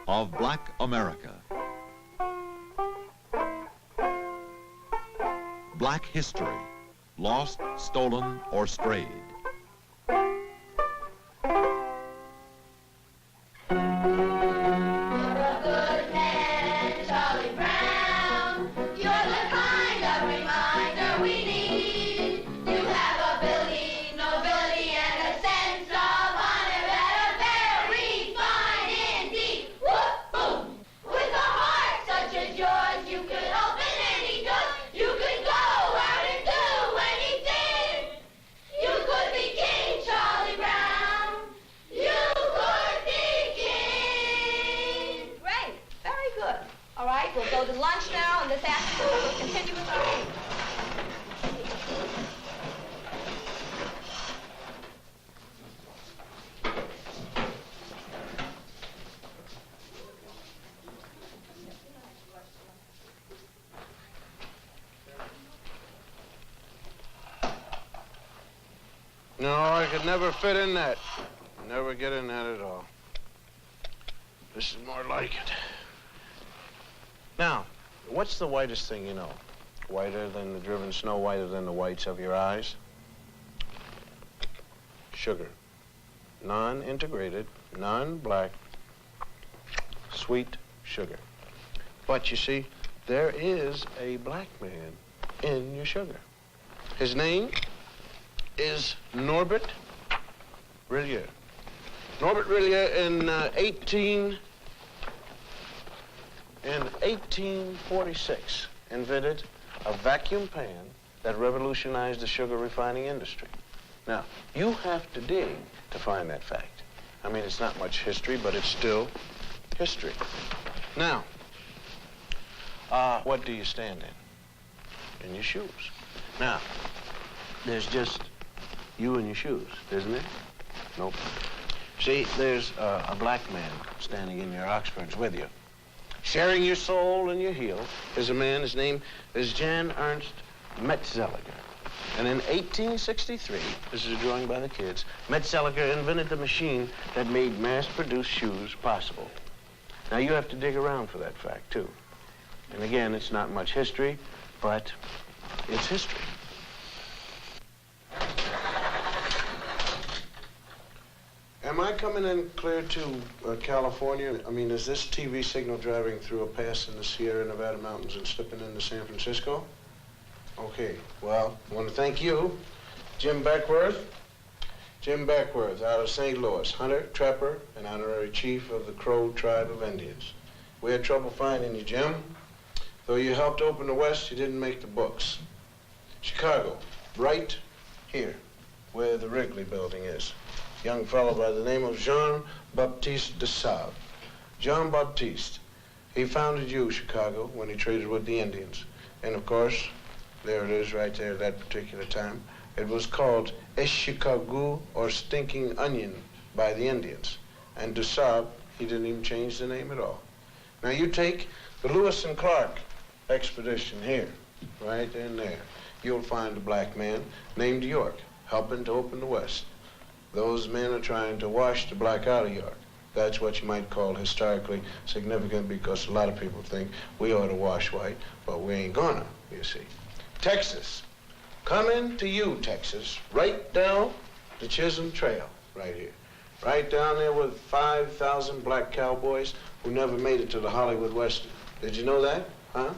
Of Black America. Black history, lost, stolen, or strayed. No, I could never fit in that. Never get in that at all. This is more like it. Now, what's the whitest thing you know? Whiter than the driven snow, whiter than the whites of your eyes? Sugar. Non-integrated, non-black, sweet sugar. But you see, there is a black man in your sugar. His name is Norbert Rillier. Norbert Rillier in 1846 invented a vacuum pan that revolutionized the sugar refining industry. Now, you have to dig to find that fact. I mean, it's not much history, but it's still history. Now, what do you stand in? In your shoes. Now, there's just you and your shoes, isn't it? Nope. See, there's a black man standing in your Oxfords with you. Sharing your soul and your heel is a man, his name is Jan Ernst Metzelliger. And in 1863, this is a drawing by the kids, Metzelliger invented the machine that made mass-produced shoes possible. Now, you have to dig around for that fact, too. And again, it's not much history, but it's history. Am I coming in clear to California? I mean, is this TV signal driving through a pass in the Sierra Nevada mountains and slipping into San Francisco? Okay, well, I want to thank you, Jim Beckworth. Jim Beckworth out of St. Louis, hunter, trapper, and honorary chief of the Crow tribe of Indians. We had trouble finding you, Jim. Though you helped open the West, you didn't make the books. Chicago, right here, where the Wrigley building is. Young fellow by the name of Jean-Baptiste de Sable. Jean-Baptiste, he founded Chicago, when he traded with the Indians. And of course, there it is right there at that particular time. It was called Chicago or Stinking Onion by the Indians. And de Sable, he didn't even change the name at all. Now you take the Lewis and Clark expedition here, right in there. You'll find a black man named York helping to open the West. Those men are trying to wash the black out of York. That's what you might call historically significant, because a lot of people think we ought to wash white, but we ain't gonna, you see. Texas. Coming to you, Texas, right down the Chisholm Trail, right here. Right down there with 5,000 black cowboys who never made it to the Hollywood Western. Did you know that, huh?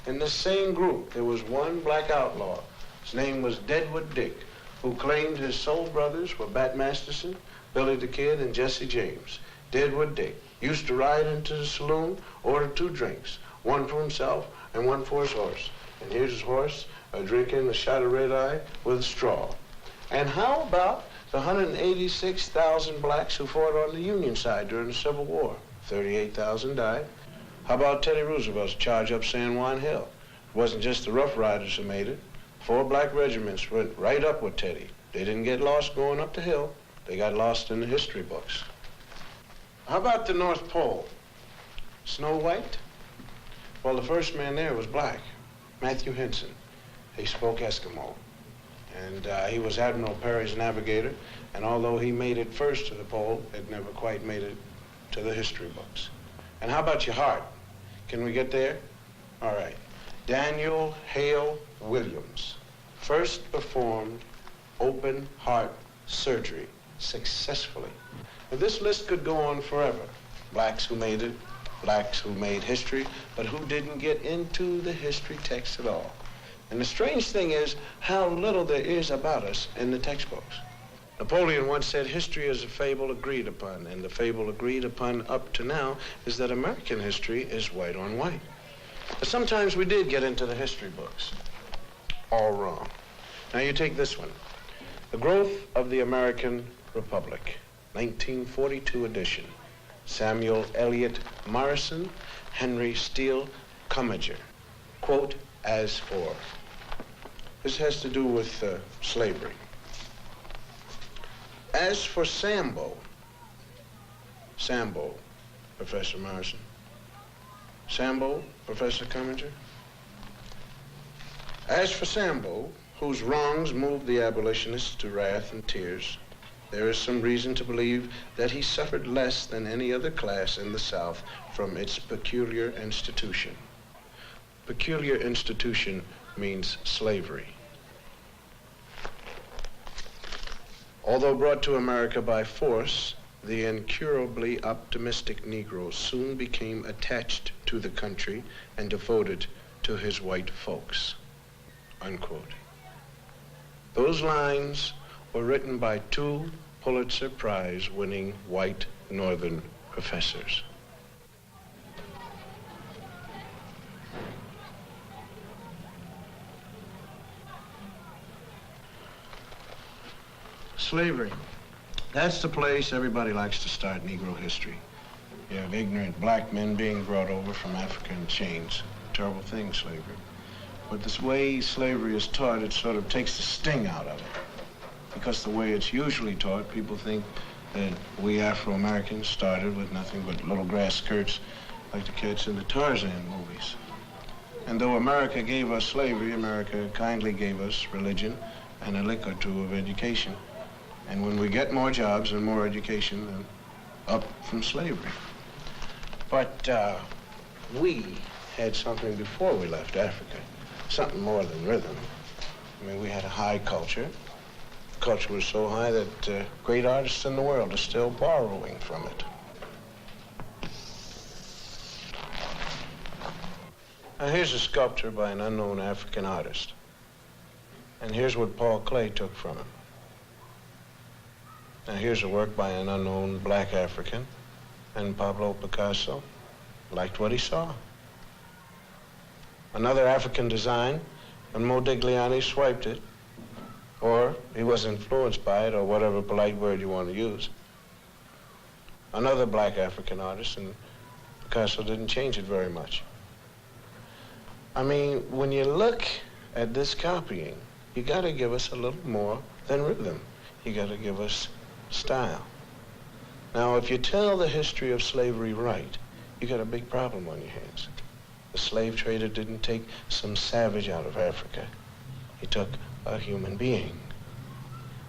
In this same group, there was one black outlaw. His name was Deadwood Dick, who claimed his soul brothers were Bat Masterson, Billy the Kid, and Jesse James. Deadwood Dick used to ride into the saloon, order 2 drinks, one for himself and one for his horse. And here's his horse drinking a shot of red eye with a straw. And how about the 186,000 blacks who fought on the Union side during the Civil War? 38,000 died. How about Teddy Roosevelt's charge up San Juan Hill? It wasn't just the Rough Riders who made it. 4 black regiments went right up with Teddy. They didn't get lost going up the hill. They got lost in the history books. How about the North Pole? Snow White? Well, the first man there was black, Matthew Henson. He spoke Eskimo. And he was Admiral Perry's navigator. And although he made it first to the pole, it never quite made it to the history books. And how about your heart? Can we get there? All right. Daniel Hale Williams first performed open heart surgery successfully. Now, this list could go on forever. Blacks who made it, blacks who made history, but who didn't get into the history text at all. And the strange thing is how little there is about us in the textbooks. Napoleon once said history is a fable agreed upon, and the fable agreed upon up to now is that American history is white on white. But sometimes we did get into the history books. All wrong. Now you take this one. The Growth of the American Republic, 1942 edition. Samuel Eliot Morrison, Henry Steele Commager. Quote, as for. This has to do with slavery. As for Sambo, Professor Morrison. Sambo, Professor Commager. As for Sambo, whose wrongs moved the abolitionists to wrath and tears, there is some reason to believe that he suffered less than any other class in the South from its peculiar institution. Peculiar institution means slavery. Although brought to America by force, the incurably optimistic Negro soon became attached to the country and devoted to his white folks. Unquote. Those lines were written by 2 Pulitzer Prize-winning white Northern professors. Slavery. That's the place everybody likes to start Negro history. You have ignorant black men being brought over from Africa in chains. Terrible thing, slavery. But this way slavery is taught, it sort of takes the sting out of it. Because the way it's usually taught, people think that we Afro-Americans started with nothing but little grass skirts like the kids in the Tarzan movies. And though America gave us slavery, America kindly gave us religion and a lick or two of education. And when we get more jobs and more education, then up from slavery. But we had something before we left Africa, something more than rhythm. I mean, we had a high culture. Culture was so high that great artists in the world are still borrowing from it. Now here's a sculpture by an unknown African artist. And here's what Paul Klee took from him. Now here's a work by an unknown black African, and Pablo Picasso liked what he saw. Another African design, and Modigliani swiped it, or he was influenced by it, or whatever polite word you want to use. Another black African artist, and Picasso didn't change it very much. I mean, when you look at this copying, you gotta give us a little more than rhythm. You gotta give us style. Now, if you tell the history of slavery right, you got a big problem on your hands. The slave trader didn't take some savage out of Africa. He took a human being.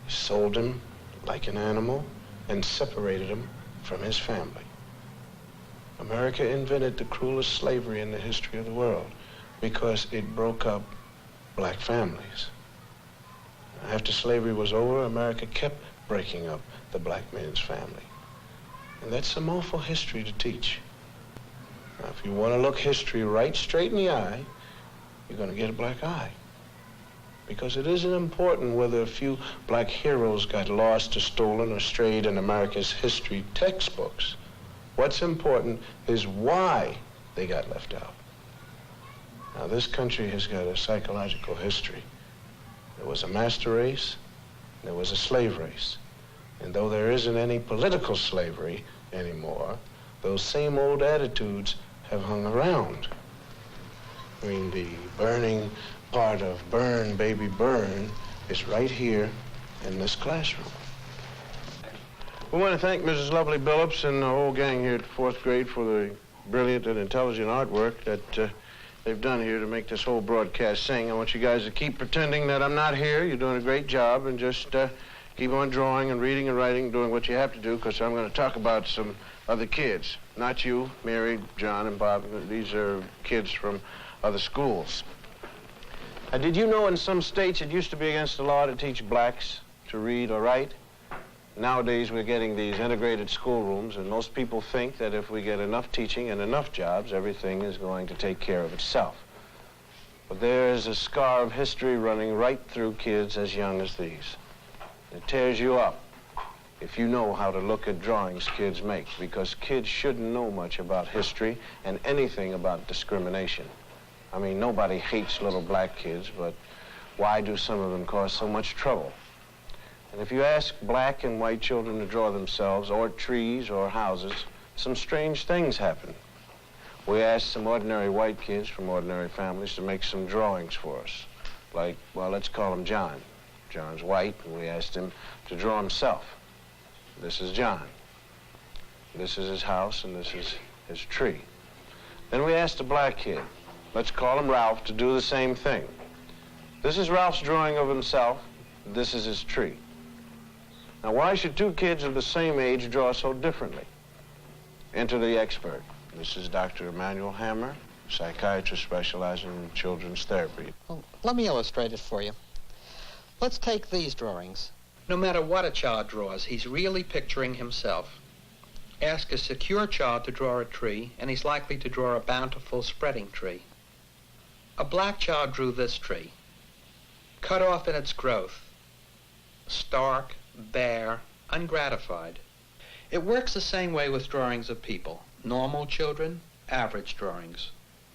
He sold him like an animal and separated him from his family. America invented the cruelest slavery in the history of the world because it broke up black families. After slavery was over, America kept breaking up the black man's family. And that's some awful history to teach. Now, if you want to look history right straight in the eye, you're going to get a black eye. Because it isn't important whether a few black heroes got lost or stolen or strayed in America's history textbooks. What's important is why they got left out. Now, this country has got a psychological history. There was a master race, there was a slave race. And though there isn't any political slavery anymore, those same old attitudes have hung around. I mean, the burning part of Burn, Baby Burn is right here in this classroom. We want to thank Mrs. Lovely Billups and the whole gang here at fourth grade for the brilliant and intelligent artwork that they've done here to make this whole broadcast sing. I want you guys to keep pretending that I'm not here. You're doing a great job, and just keep on drawing and reading and writing, doing what you have to do, because I'm going to talk about some other kids. Not you, Mary, John, and Bob. These are kids from other schools. Did you know in some states it used to be against the law to teach blacks to read or write? Nowadays, we're getting these integrated schoolrooms, and most people think that if we get enough teaching and enough jobs, everything is going to take care of itself. But there is a scar of history running right through kids as young as these. It tears you up if you know how to look at drawings kids make, because kids shouldn't know much about history and anything about discrimination. I mean, nobody hates little black kids, but why do some of them cause so much trouble? And if you ask black and white children to draw themselves, or trees, or houses, some strange things happen. We asked some ordinary white kids from ordinary families to make some drawings for us. Like, well, let's call him John. John's white, and we asked him to draw himself. This is John. This is his house, and this is his tree. Then we asked a black kid, let's call him Ralph, to do the same thing. This is Ralph's drawing of himself. This is his tree. Now, why should two kids of the same age draw so differently? Enter the expert. This is Dr. Emmanuel Hammer, psychiatrist specializing in children's therapy. Well, let me illustrate it for you. Let's take these drawings. No matter what a child draws, he's really picturing himself. Ask a secure child to draw a tree, and he's likely to draw a bountiful, spreading tree. A black child drew this tree, cut off in its growth, stark, bare, ungratified. It works the same way with drawings of people. Normal children, average drawings.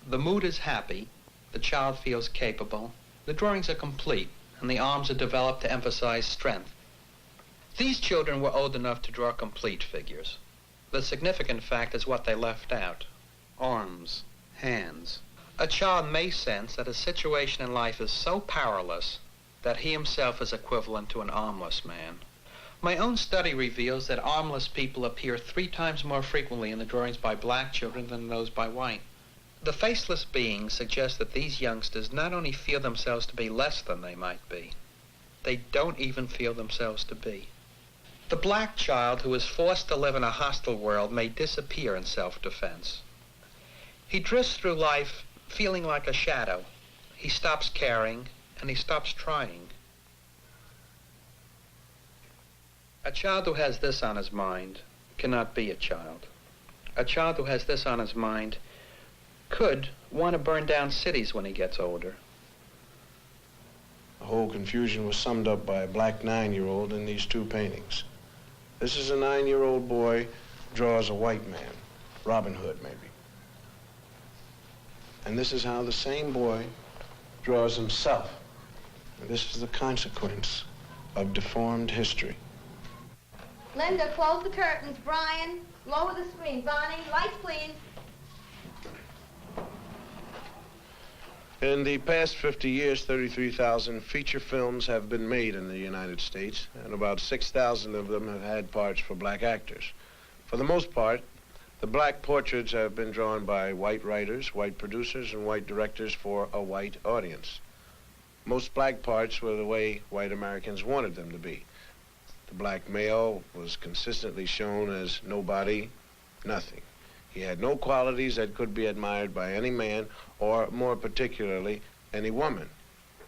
The mood is happy, the child feels capable, the drawings are complete, and the arms are developed to emphasize strength. These children were old enough to draw complete figures. The significant fact is what they left out. Arms, hands. A child may sense that a situation in life is so powerless that he himself is equivalent to an armless man. My own study reveals that armless people appear 3 times more frequently in the drawings by black children than those by white. The faceless beings suggest that these youngsters not only feel themselves to be less than they might be, they don't even feel themselves to be. The black child who is forced to live in a hostile world may disappear in self-defense. He drifts through life feeling like a shadow. He stops caring, and he stops trying. A child who has this on his mind cannot be a child. A child who has this on his mind could want to burn down cities when he gets older. The whole confusion was summed up by a black 9-year-old in these 2 paintings. This is a 9-year-old boy draws a white man, Robin Hood maybe. And this is how the same boy draws himself. And this is the consequence of deformed history. Linda, close the curtains. Brian, lower the screen. Bonnie, lights, please. In the past 50 years, 33,000 feature films have been made in the United States, and about 6,000 of them have had parts for black actors. For the most part, the black portraits have been drawn by white writers, white producers, and white directors for a white audience. Most black parts were the way white Americans wanted them to be. The black male was consistently shown as nobody, nothing. He had no qualities that could be admired by any man, or more particularly, any woman.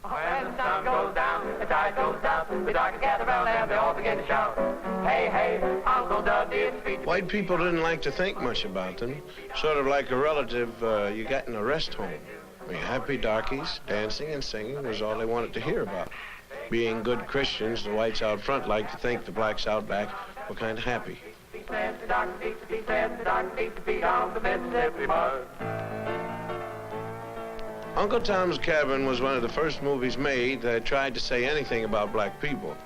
When the sun goes down, the tide goes down, we dark gather round and they all begin to shout, hey, hey, Uncle Dudley, it's feet. White people didn't like to think much about them, sort of like a relative you got in a rest home. I mean, happy darkies, dancing and singing was all they wanted to hear about. Being good Christians, the whites out front liked to think the blacks out back were kind of happy. Uncle Tom's Cabin was one of the first movies made that tried to say anything about black people.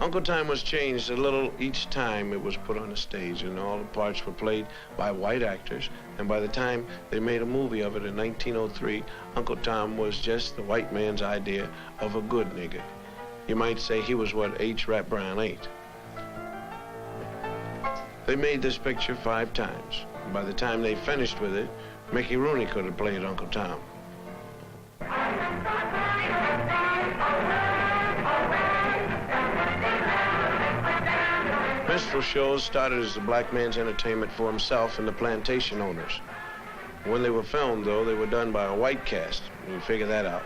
Uncle Tom was changed a little each time it was put on the stage, and all the parts were played by white actors. And by the time they made a movie of it in 1903, Uncle Tom was just the white man's idea of a good nigger. You might say he was what H. Rap Brown ain't. They made this picture 5 times. And by the time they finished with it, Mickey Rooney could have played Uncle Tom. Minstrel shows started as the black man's entertainment for himself and the plantation owners. When they were filmed, though, they were done by a white cast. You figure that out.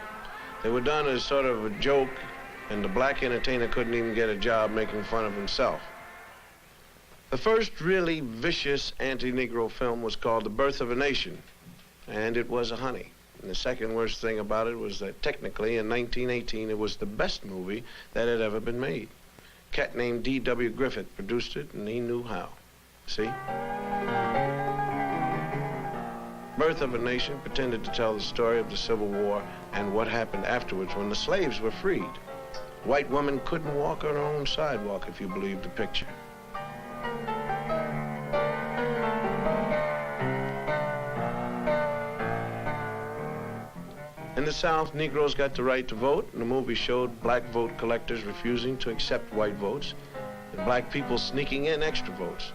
They were done as sort of a joke, and the black entertainer couldn't even get a job making fun of himself. The first really vicious anti-Negro film was called The Birth of a Nation, and it was a honey. And the second worst thing about it was that technically in 1918 it was the best movie that had ever been made. A cat named D.W. Griffith produced it, and he knew how. See? Birth of a Nation pretended to tell the story of the Civil War and what happened afterwards when the slaves were freed. A white woman couldn't walk on her own sidewalk, if you believe the picture. In the South, Negroes got the right to vote, and the movie showed black vote collectors refusing to accept white votes, and black people sneaking in extra votes.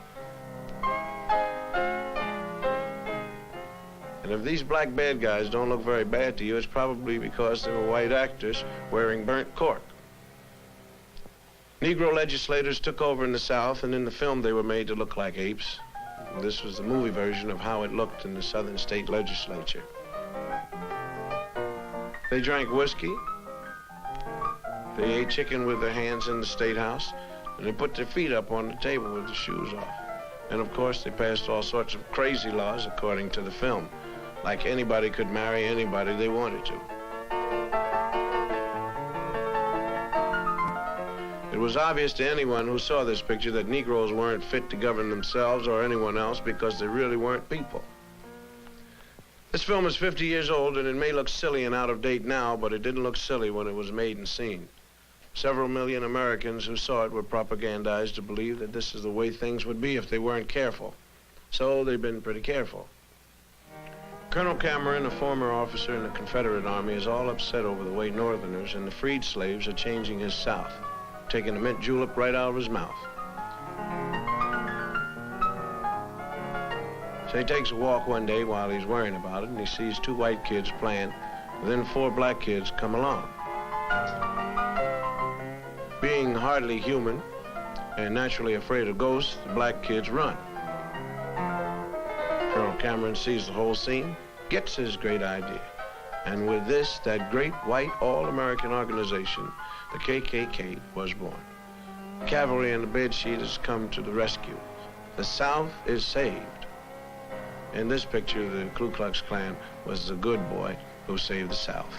And if these black bad guys don't look very bad to you, it's probably because they were white actors wearing burnt cork. Negro legislators took over in the South, and in the film they were made to look like apes. This was the movie version of how it looked in the Southern state legislature. They drank whiskey, they ate chicken with their hands in the State House, and they put their feet up on the table with their shoes off. And of course, they passed all sorts of crazy laws according to the film, like anybody could marry anybody they wanted to. It was obvious to anyone who saw this picture that Negroes weren't fit to govern themselves or anyone else because they really weren't people. This film is 50 years old, and it may look silly and out of date now, but it didn't look silly when it was made and seen. Several million Americans who saw it were propagandized to believe that this is the way things would be if they weren't careful. So they've been pretty careful. Colonel Cameron, a former officer in the Confederate Army, is all upset over the way Northerners and the freed slaves are changing his South, taking a mint julep right out of his mouth. So he takes a walk one day while he's worrying about it, and he sees 2 white kids playing, and then 4 black kids come along. Being hardly human and naturally afraid of ghosts, the black kids run. Colonel Cameron sees the whole scene, gets his great idea, and with this, that great white all-American organization, the KKK, was born. The cavalry and the bedsheet has come to the rescue. The South is saved. In this picture, the Ku Klux Klan was the good boy who saved the South.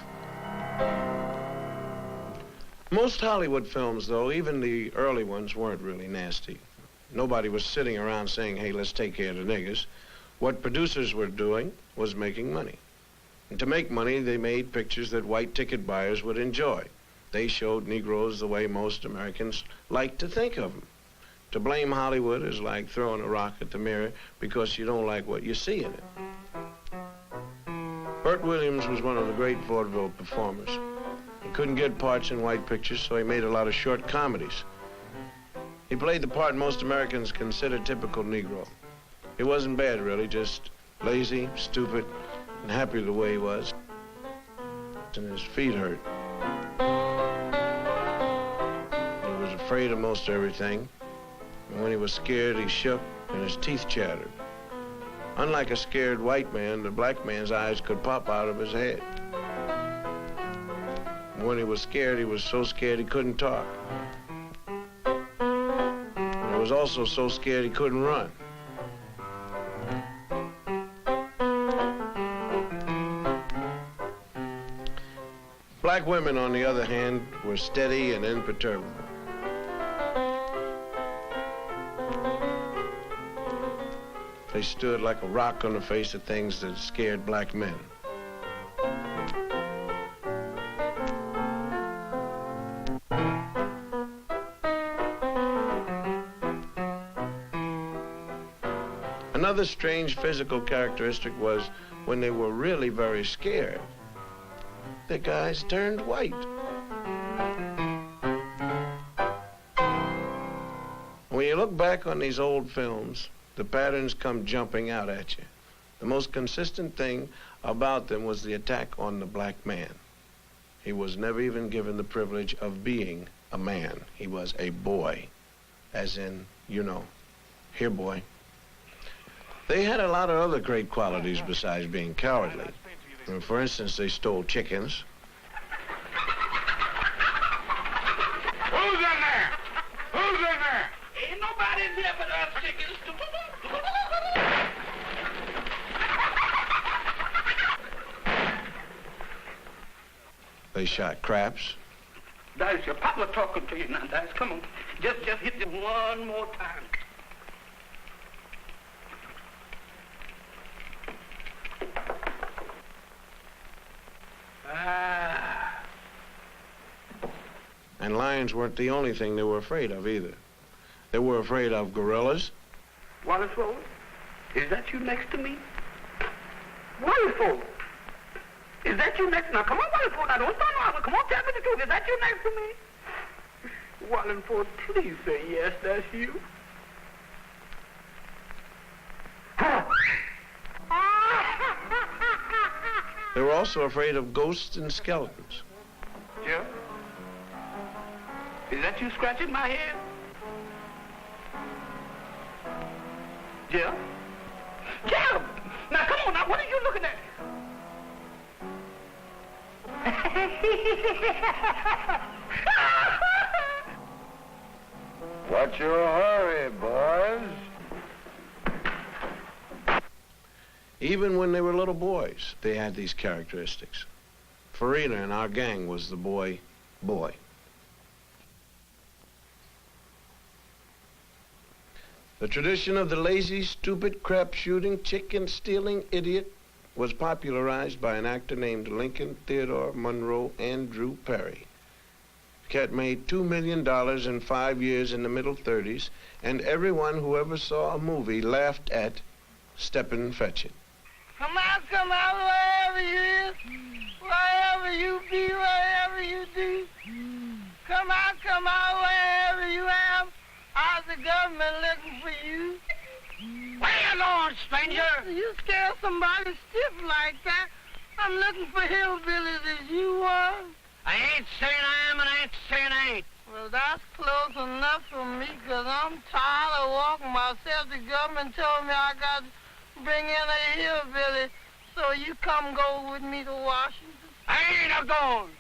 Most Hollywood films, though, even the early ones, weren't really nasty. Nobody was sitting around saying, hey, let's take care of the niggers. What producers were doing was making money. And to make money, they made pictures that white ticket buyers would enjoy. They showed Negroes the way most Americans like to think of them. To blame Hollywood is like throwing a rock at the mirror because you don't like what you see in it. Burt Williams was one of the great vaudeville performers. He couldn't get parts in white pictures, so he made a lot of short comedies. He played the part most Americans consider typical Negro. He wasn't bad, really, just lazy, stupid, and happy the way he was. And his feet hurt. He was afraid of most everything. And when he was scared, he shook and his teeth chattered. Unlike a scared white man, the black man's eyes could pop out of his head. And when he was scared, he was so scared he couldn't talk. And he was also so scared he couldn't run. Black women, on the other hand, were steady and imperturbable. They stood like a rock on the face of things that scared black men. Another strange physical characteristic was when they were really very scared, the guys turned white. When you look back on these old films, the patterns come jumping out at you. The most consistent thing about them was the attack on the black man. He was never even given the privilege of being a man. He was a boy, as in, you know, here, boy. They had a lot of other great qualities besides being cowardly. For instance, they stole chickens. Who's in there? Who's in there? Ain't nobody in here but us chickens. They shot craps. Dice, your papa talking to you now, Dice. Come on. Just hit it one more time. Ah. And lions weren't the only thing they were afraid of either. They were afraid of gorillas. Wonderful. Is that you next to me? Wonderful. Is that you next? Now, come on, Wonderful. Now, don't stand around. Come on, tell me the truth. Is that you next to me? Wonderful, please say yes, that's you. They were also afraid of ghosts and skeletons. Jim? Is that you scratching my head? Jim? Jim! Now, come on, now, what are you looking at? What's your hurry, boys? Even when they were little boys, they had these characteristics. Farina in our gang was the boy. The tradition of the lazy, stupid, crap-shooting, chicken-stealing idiot was popularized by an actor named Lincoln Theodore Monroe Andrew Perry. The cat made $2 million in 5 years in the middle 30s, and everyone who ever saw a movie laughed at Steppin' Fetchin'. Come out, wherever you is, wherever you be, wherever you do. Come out, wherever you am. How's the government looking for you? Where you going, stranger? You scare somebody stiff like that. I'm looking for hillbillies as you were. I ain't saying I am and I ain't saying I ain't. Well, that's close enough for me, 'cause I'm tired of walking myself. The government told me I got to bring in a hillbilly, so you come go with me to Washington. I ain't a-going.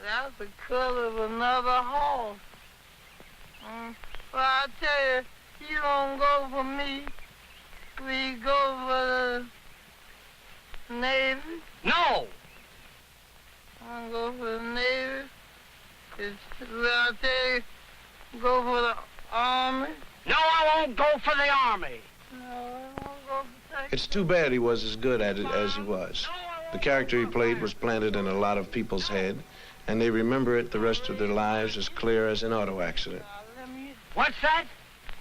That's the color of another horse. Well, I tell you, you don't go for me. We go for the Navy. No. I don't go for the Navy. Well, I tell you, go for the Army. No, I won't go for the Army. No, I won't go for Texas. It's too bad he was as good at it as he was. The character he played was planted in a lot of people's head, and they remember it the rest of their lives as clear as an auto accident. What's that?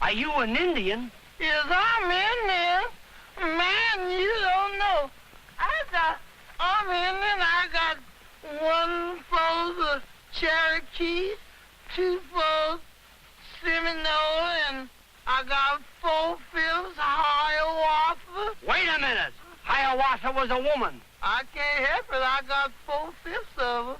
Are you an Indian? Yes, I'm Indian. Man, you don't know. I'm Indian. I got 1/4 the Cherokee, 2/4 Seminole, and I got 4/5 Hiawatha. Wait a minute. Hiawatha was a woman. I can't help it. I got 4/5 of her.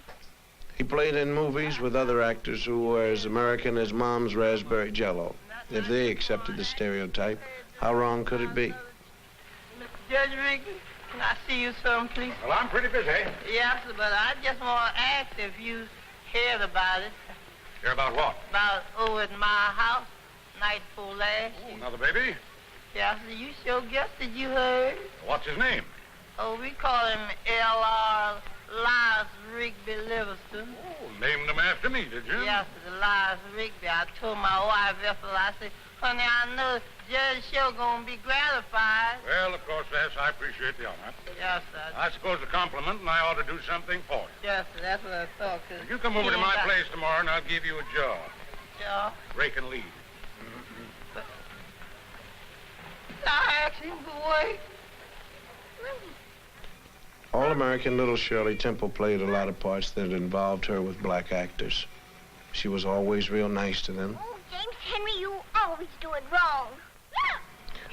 He played in movies with other actors who were as American as Mom's raspberry jello. If they accepted the stereotype, how wrong could it be? Mr. Judge Riggin, can I see you some, please? Well, I'm pretty busy. Yes, but I just want to ask if you heard about it. Hear about what? About over at my house, night before last. Another baby? Yes, you sure guessed that you heard. What's his name? Oh, we call him L.R. Elias Rigby Livingston. Oh, named him after me, did you? Yes, Elias Rigby. I told my wife, Ethel, I said, honey, I know Judge sure gonna be gratified. Well, of course, yes, I appreciate the honor. Yes, sir. I suppose a compliment, and I ought to do something for you. Yes, sir, that's what I thought. You come over to my place tomorrow, and I'll give you a job. Job? Rake and lead. I I asked him to wait. All-American little Shirley Temple played a lot of parts that involved her with black actors. She was always real nice to them. Oh, James Henry, you always do it wrong.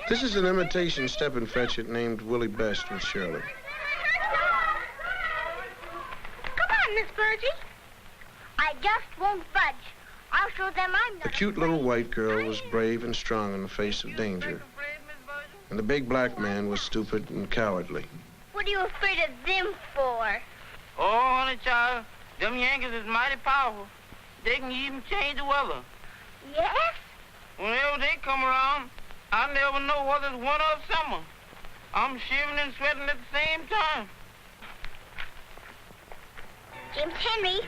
This is an imitation Step and Fetch It named Willie Best with Shirley. Come on, Miss Virgie. I just won't budge. I'll show them I'm not The cute little white girl was brave and strong in the face of danger. And the big black man was stupid and cowardly. What are you afraid of them for? Oh, honey, child, them Yankees is mighty powerful. They can even change the weather. Yes? Whenever they come around, I never know whether it's winter or summer. I'm shivering and sweating at the same time. James Henry,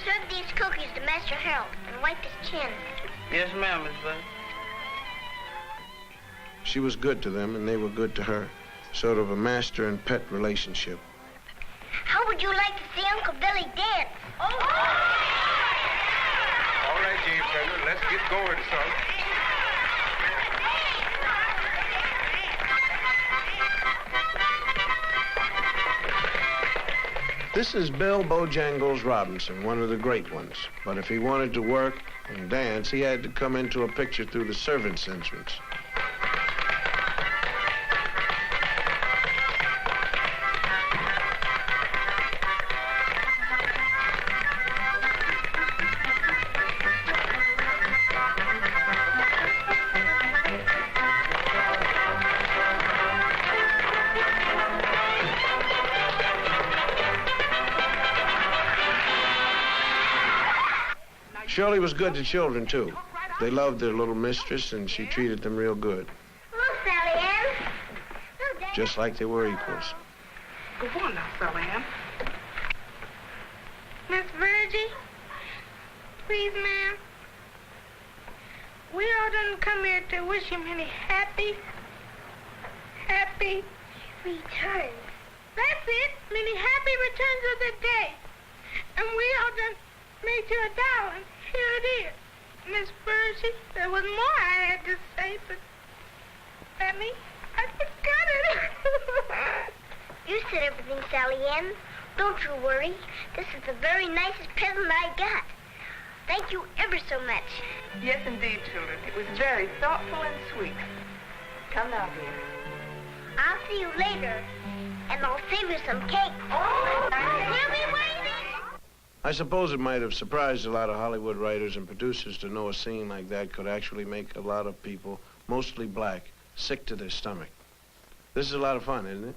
serve these cookies to Master Harold and wipe his chin. Yes, ma'am, Miss Virgie. She was good to them, and they were good to her. Sort of a master and pet relationship. How would you like to see Uncle Billy dance? All right, James Henry, let's get going, son. This is Bill Bojangles Robinson, one of the great ones. But if he wanted to work and dance, he had to come into a picture through the servants' entrance. Shirley was good to children, too. They loved their little mistress, and she treated them real good. Hello, Sally Ann. Just like they were equals. Go on now, Sally Ann. Miss Virgie, please, ma'am. We all done come here to wish him many happy returns. That's it, many happy returns of the day. And we all done made you $1. Here it is. Miss Virgie, there was more I had to say, but Benny, I forgot it. You said everything, Sally Ann. Don't you worry. This is the very nicest present I got. Thank you ever so much. Yes, indeed, children. It was very thoughtful and sweet. Come now, dear. I'll see you later, and I'll save you some cake. We'll be waiting. I suppose it might have surprised a lot of Hollywood writers and producers to know a scene like that could actually make a lot of people, mostly black, sick to their stomach. This is a lot of fun, isn't it?